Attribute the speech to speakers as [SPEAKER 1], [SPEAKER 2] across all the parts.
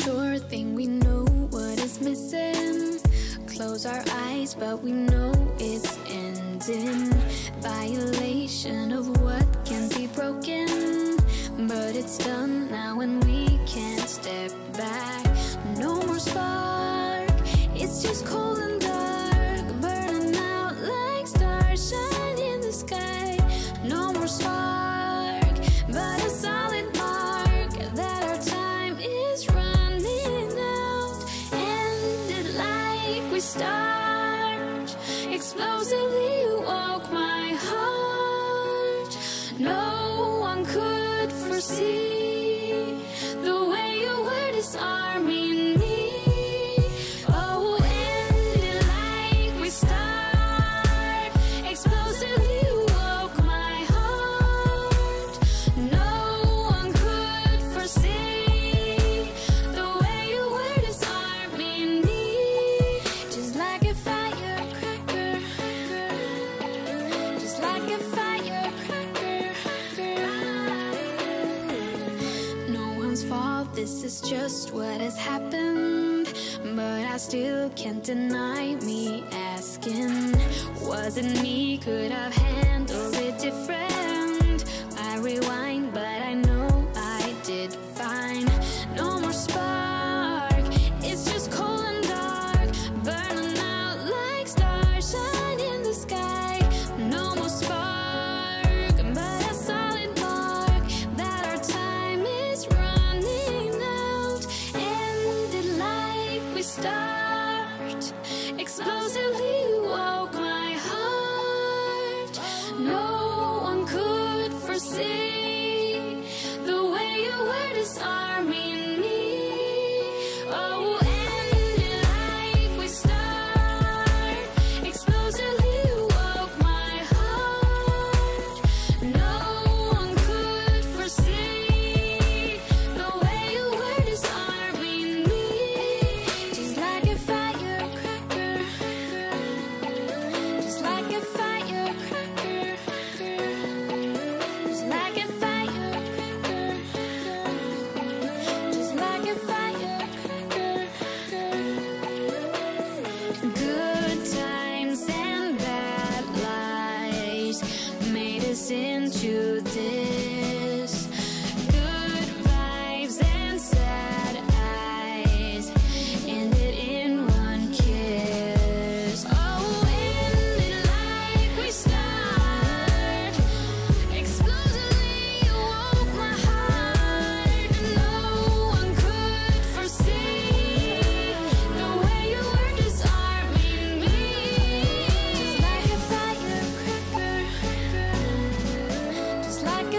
[SPEAKER 1] sure thing, we know what is missing. Close our eyes, but we know it's ending. Violation of what can be broken, but it's done now and we can't step back. No more spark, it's just cold and dark, burning out like stars shine in the sky. No more spark, but a solid mark that our time is running out. Ended like we start, explosively you woke my heart. No one could foresee the way you were disarming me. Oh, ended like we start, explosively you woke my heart. No one could foresee the way you were disarming me. Just like a firecracker, just like a firecracker. No one's fault, this is just what has happened, but I still can't deny me asking, was it me? Could have handled it different? I rewind, but I know I did fine. No more spark, it's just cold and dark, burning out like stars shine in the sky. No more spark, but a solid mark that our time is running out. Ended like we start, explosively you woke my heart. No one could foresee the way you were disarming me. Oh, ended like we start, explosively you woke my heart. No one could foresee the way you were disarming me. Just like a firecracker, just like a firecracker, just like a firecracker, just like a firecracker. Good times and bad lives made us into this. Good vibes and sad eyes ended in one kiss. Oh, ended like we start, explosively you woke my heart. No one could foresee the way you were disarming me. Just like a firecracker, just like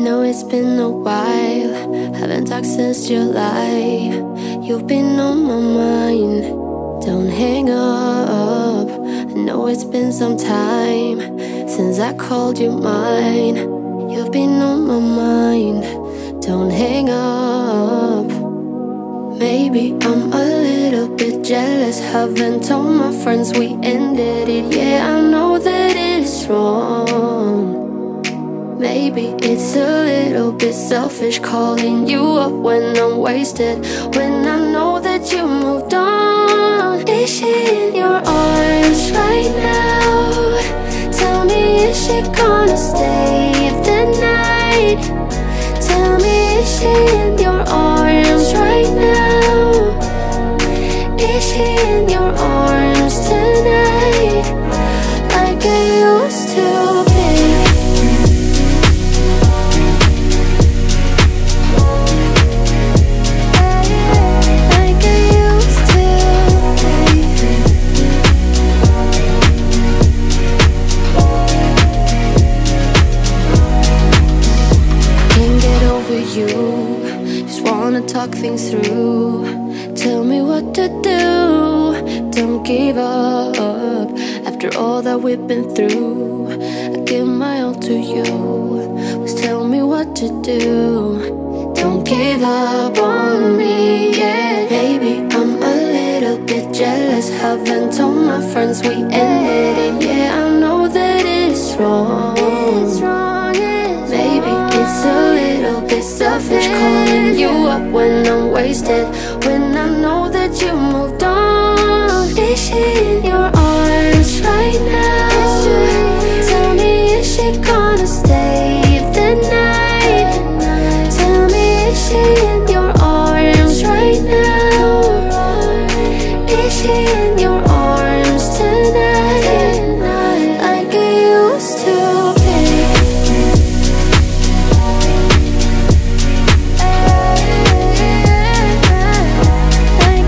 [SPEAKER 2] know it's been a while, haven't talked since July. You've been on my mind, don't hang up. I know it's been some time since I called you mine. You've been on my mind, don't hang up. Maybe I'm a little bit jealous, haven't told my friends we ended it. Yeah, I know that it's wrong. Maybe it's a little bit selfish calling you up when I'm wasted, when I know that you moved on. Is she in your arms right now? Tell me, is she gonna stay the night? Tell me, is she in your arms right now? Is she in your arms tonight, like I used to be? Talk things through, tell me what to do. Don't give up after all that we've been through. I give my all to you, just tell me what to do. Don't give up on me, yeah. Maybe I'm a little bit jealous, haven't told my friends we ended it. Yeah, I know that it's wrong. Maybe it's a little bit selfish calling you up when I'm wasted, when I know that you moved on. Is she in your arms right now? Tell me, is she gonna stay the night? Tell me, is she in your arms right now? Is she in your arms tonight, like I used to be? Like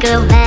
[SPEAKER 3] make a